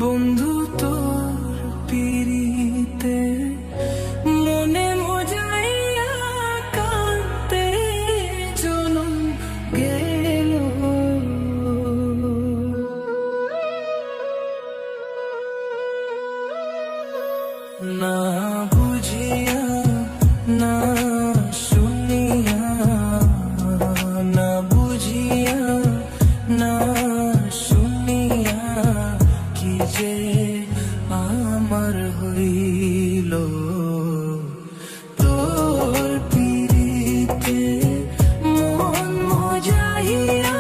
বন্ধু তোর পিরিতে মনে মজাইয়া কাঁদতে জনম গেল না বুঝিয়া না শুনিয়া না বুঝিয়া না শুনিয়া কি যে আমার হইল তোর পিরিতে মন মজাইয়া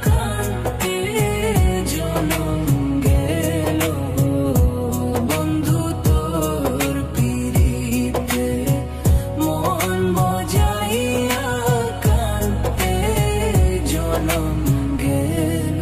কাঁদতে জনম গেল বন্ধু তোর পিরিতে মন মজাইয়া কাঁদতে জনম গেল।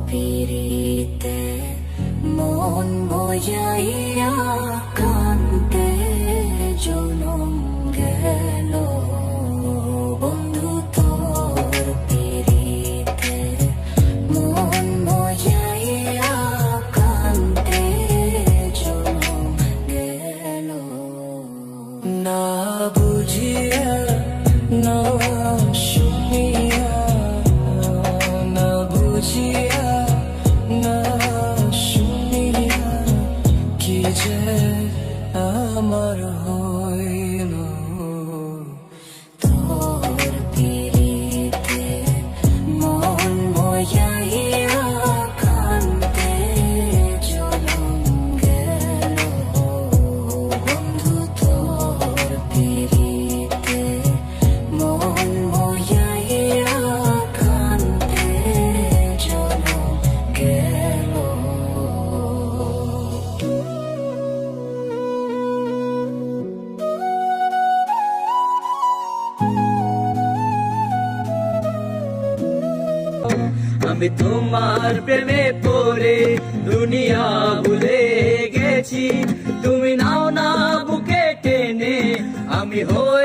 পিরিতে মন মজাইয়া কাঁদতে জনম গেল বন্ধু তোর পিরিতে বুঝিয়া না শুনিয়া কি যে আমার হইল। তোর পিরিতে মন ময়াইয়া কান্তে জনম গেল। বন্ধু তোর পিরিতে মন ময়াইয়া কান্তে জনম গেল। আমি তোমার প্রেমে পড়ে দুনিয়া ভুলে গেছি, তুমি নাও না বুকে টেনে, আমি হয়ে